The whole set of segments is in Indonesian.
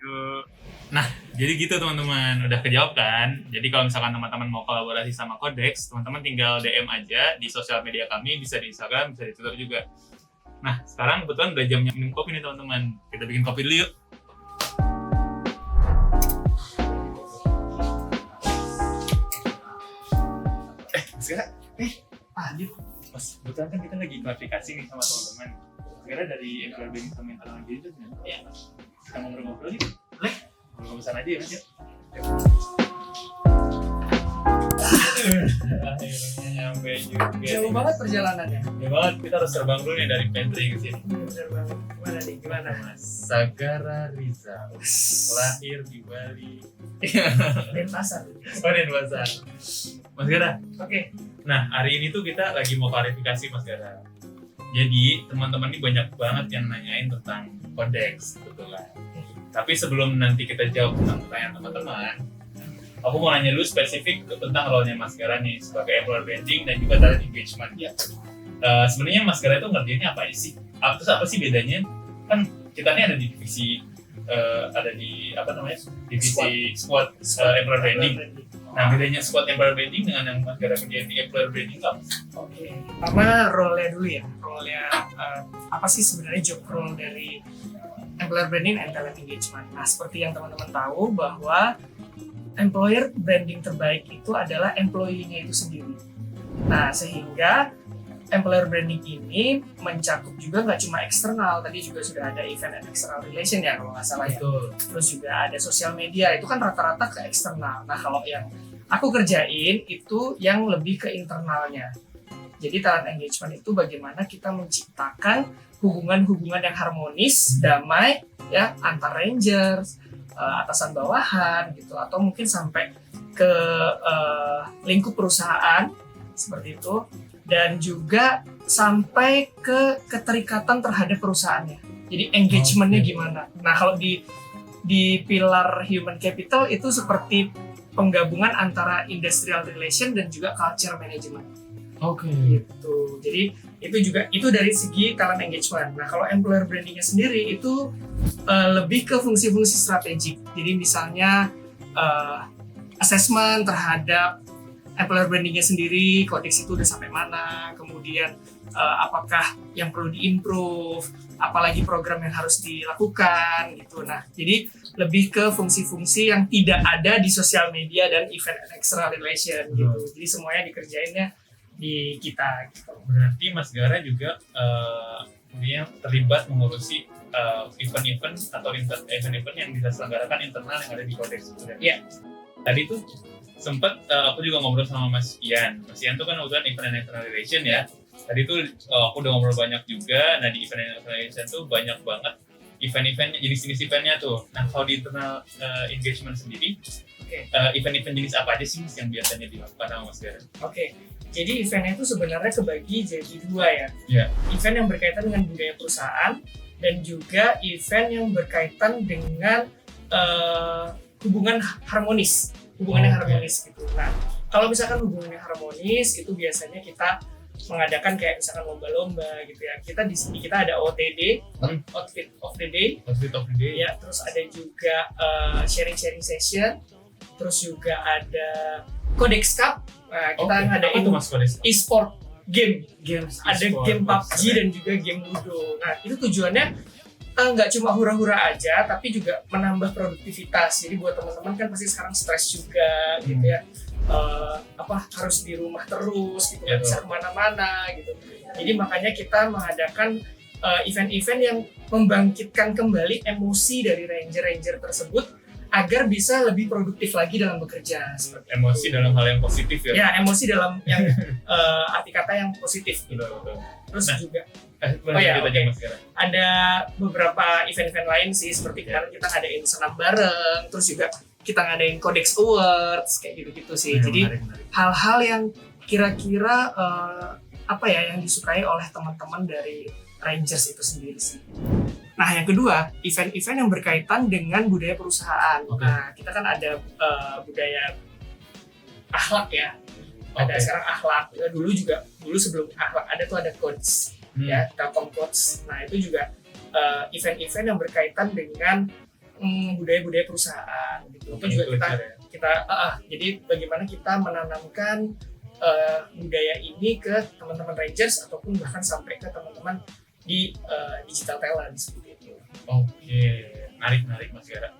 gitu. Nah, jadi gitu teman-teman, udah kejawab kan? Jadi kalau misalkan teman-teman mau kolaborasi sama Codex, teman-teman tinggal DM aja di sosial media kami, bisa di Instagram, bisa di Twitter juga. Nah, sekarang kebetulan udah jamnya minum kopi nih teman-teman. Kita bikin kopi dulu yuk. Sekarang, Adit, pas kebetulan kan kita lagi klarifikasi nih sama teman-teman. Sekarang dari employer branding sama internal engagement kan? Ya. Kita ngobrol-ngobrol yuk. Boleh? Ngobrol sana aja ya Mas ya. Akhirnya nyampe juga. Jauh banget perjalanannya. Ya banget, kita harus terbang dulu nih dari pantry ke sini. Terbang. Gimana nih? Gimana? Mas Sagara Rizal, lahir di Bali. Denpasar. Oh, Denpasar. Mas Gara. Oke. Nah, hari ini tuh kita lagi mau klarifikasi Mas Gara. Jadi, teman-teman ini banyak banget yang nanyain tentang Codex, kebetulan. Tapi sebelum nanti kita jawab tentang pertanyaan teman-teman, aku mau nanya dulu spesifik tentang role-nya Mas Gara nih sebagai employer branding dan juga talent engagement. Ya. Sebenarnya Mas Gara itu ngerjainnya apa aja sih? Terus apa sih bedanya? Kan kita ini ada di divisi ada di divisi squad employer branding. Nah, bedanya squad employer branding dengan yang Mas Gara kerjain di employer branding apa? Oke. Pertama role-nya dulu ya. Role-nya apa sih sebenarnya job role dari employer branding and talent engagement. Nah, seperti yang teman-teman tahu bahwa employer branding terbaik itu adalah employee-nya itu sendiri. Nah, sehingga employer branding ini mencakup juga nggak cuma eksternal, tadi juga sudah ada event and external relation ya kalau nggak salah ya. Terus juga ada sosial media, itu kan rata-rata ke eksternal. Nah, kalau yang aku kerjain itu yang lebih ke internalnya. Jadi talent engagement itu bagaimana kita menciptakan hubungan-hubungan yang harmonis, damai ya antar rangers, atasan bawahan gitu, atau mungkin sampai ke lingkup perusahaan seperti itu, dan juga sampai ke keterikatan terhadap perusahaannya. Jadi engagementnya gimana? Nah, kalau di pilar human capital itu seperti penggabungan antara industrial relation dan juga culture management. Oke. Gitu. Jadi itu dari segi talent engagement. Nah, kalau employer brandingnya sendiri itu lebih ke fungsi-fungsi strategik. Jadi misalnya assessment terhadap employer brandingnya sendiri, Codex itu udah sampai mana, kemudian apakah yang perlu diimprove, apalagi program yang harus dilakukan gitu. Nah, jadi lebih ke fungsi-fungsi yang tidak ada di sosial media dan event and external relation gitu. Jadi semuanya dikerjainnya di kita gitu. Berarti Mas Gara juga dia terlibat mengurusi event-event atau event-event yang diselenggarakan internal yang ada di Codex. Iya. Tadi tuh sempat aku juga ngobrol sama Mas Ian. Mas Ian tuh kan urusan event and external relation ya. Tadi tuh aku udah ngobrol banyak juga. Nah, di event and external relation tuh banyak banget event-eventnya, jenis-jenis eventnya tuh. Nah, kalau di internal engagement sendiri, event-event jenis apa aja sih Mas yang biasanya dilakukan sama Mas Gara? Oke. Jadi eventnya itu sebenarnya kebagi jadi dua ya. Yeah. Event yang berkaitan dengan budaya perusahaan dan juga event yang berkaitan dengan hubungan harmonis. Hubungannya harmonis gitu. Nah, kalau misalkan hubungannya harmonis itu biasanya kita mengadakan kayak misalkan lomba-lomba gitu ya. Kita di sini kita ada OTD, Outfit of the Day. Outfit of the Day. Ya, terus ada juga sharing session. Terus juga ada Codex Cup. Nah, kita ngadain itu Mas Codex e-sport game. Ada e-sport, game PUBG dan juga game Ludo. Nah, itu tujuannya nggak cuma hura-hura aja, tapi juga menambah produktivitas. Jadi buat teman-teman kan pasti sekarang stres juga gitu ya. Harus di rumah terus gitu, nggak bisa kemana-mana gitu. Jadi makanya kita mengadakan event-event yang membangkitkan kembali emosi dari ranger-ranger tersebut agar bisa lebih produktif lagi dalam bekerja. Emosi dalam hal yang positif ya? Ya, emosi dalam yang arti kata yang positif gitu. Terus juga ada beberapa event-event lain sih, seperti kemarin kita ngadain senam bareng, terus juga kita ngadain Codex Awards kayak gitu-gitu sih. Jadi hal-hal yang kira-kira yang disukai oleh teman-teman dari Rangers itu sendiri sih. Nah, yang kedua, event-event yang berkaitan dengan budaya perusahaan. Nah, kita kan ada budaya akhlak ya. Ada sekarang akhlak. Dulu sebelum akhlak ada codes, ya, Telkom codes. Nah, itu juga event-event yang berkaitan dengan budaya-budaya perusahaan gitu. Itu juga jadi bagaimana kita menanamkan budaya ini ke teman-teman Rangers ataupun bahkan sampai ke teman-teman di digital talent seperti itu. Oke, menarik Mas Gara.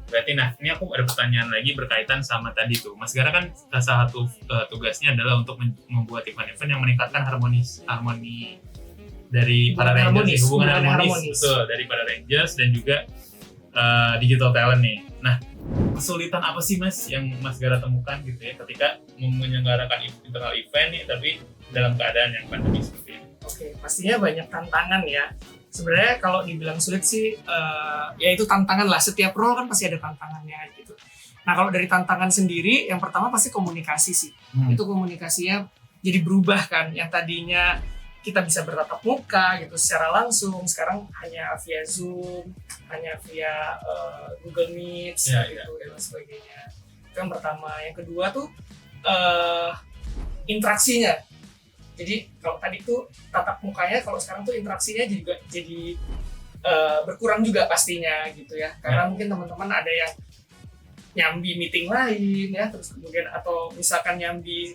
Berarti ini aku ada pertanyaan lagi berkaitan sama tadi tuh. Mas Gara kan salah satu tugasnya adalah untuk membuat event-event yang meningkatkan harmoni dari para Rangers, hubungan harmonis. Betul, dari para Rangers dan juga digital talent nih. Nah, kesulitan apa sih Mas yang Mas Gara temukan gitu ya ketika menyelenggarakan internal event nih tapi dalam keadaan yang pandemi seperti ini? Oke, pastinya banyak tantangan ya. Sebenarnya kalau dibilang sulit sih, ya itu tantangan lah. Setiap role kan pasti ada tantangannya gitu. Nah kalau dari tantangan sendiri, yang pertama pasti komunikasi sih. Itu komunikasinya jadi berubah kan. Yang tadinya kita bisa bertatap muka gitu secara langsung, sekarang hanya via Zoom, hanya via Google Meet gitu dan sebagainya. Itu yang pertama. Yang kedua tuh interaksinya. Jadi kalau tadi tuh tatap mukanya, kalau sekarang tuh interaksinya juga jadi berkurang juga pastinya gitu ya. Karena mungkin teman-teman ada yang nyambi meeting lain ya, terus kemudian atau misalkan nyambi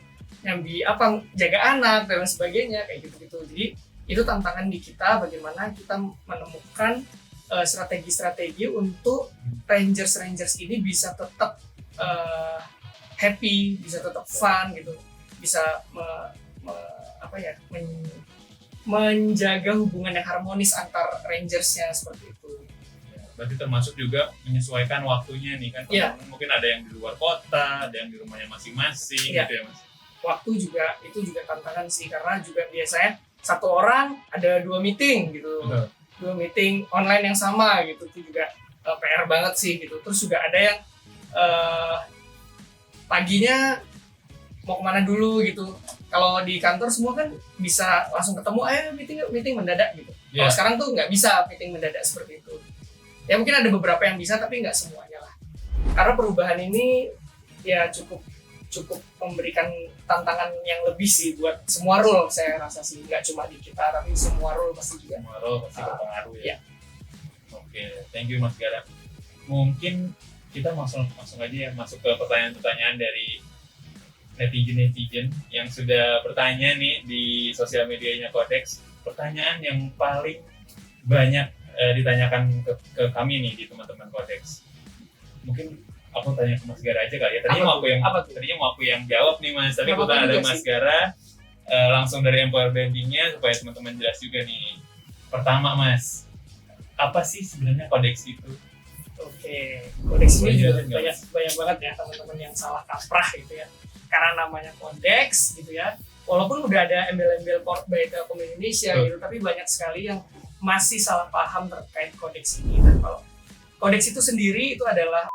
apa jaga anak dan sebagainya kayak gitu-gitu. Jadi itu tantangan di kita bagaimana kita menemukan strategi-strategi untuk Rangers ini bisa tetap happy, bisa tetap fun gitu, bisa menjaga hubungan yang harmonis antar Rangersnya seperti itu. Berarti termasuk juga menyesuaikan waktunya nih kan, mungkin ada yang di luar kota, ada yang di rumahnya masing-masing gitu ya Mas. Waktu juga itu juga tantangan sih, karena juga biasanya satu orang ada 2 meeting gitu. Betul. 2 meeting online yang sama gitu, itu juga PR banget sih gitu. Terus juga ada yang paginya mau kemana dulu gitu. Kalau di kantor semua kan bisa langsung ketemu, ayo meeting mendadak gitu. Kalau sekarang tuh nggak bisa meeting mendadak seperti itu. Ya mungkin ada beberapa yang bisa tapi nggak semuanya lah. Karena perubahan ini ya cukup memberikan tantangan yang lebih sih buat semua role, saya rasa sih, nggak cuma di kita tapi semua role pasti juga. Semua role pasti berpengaruh ya. Ya. Oke, thank you Mas Gara. Mungkin kita langsung aja ya masuk ke pertanyaan-pertanyaan dari netizen yang sudah bertanya nih di sosial medianya Codex. Pertanyaan yang paling banyak ditanyakan ke kami nih di teman-teman Codex. Mungkin aku tanya ke Mas Gara aja kali ya. Tadinya mau aku yang jawab nih Mas, tapi kita ada Mas Gara langsung dari employer brandingnya supaya teman-teman jelas juga nih. Pertama Mas, apa sih sebenarnya Codex itu? Oke, Codex ini juga banyak banget ya teman-teman yang salah kaprah gitu ya. Karena namanya Codex gitu ya. Walaupun udah ada embel-embel by Telkom Indonesia gitu, tapi banyak sekali yang masih salah paham terkait Codex ini. Dan kalau Codex itu sendiri itu adalah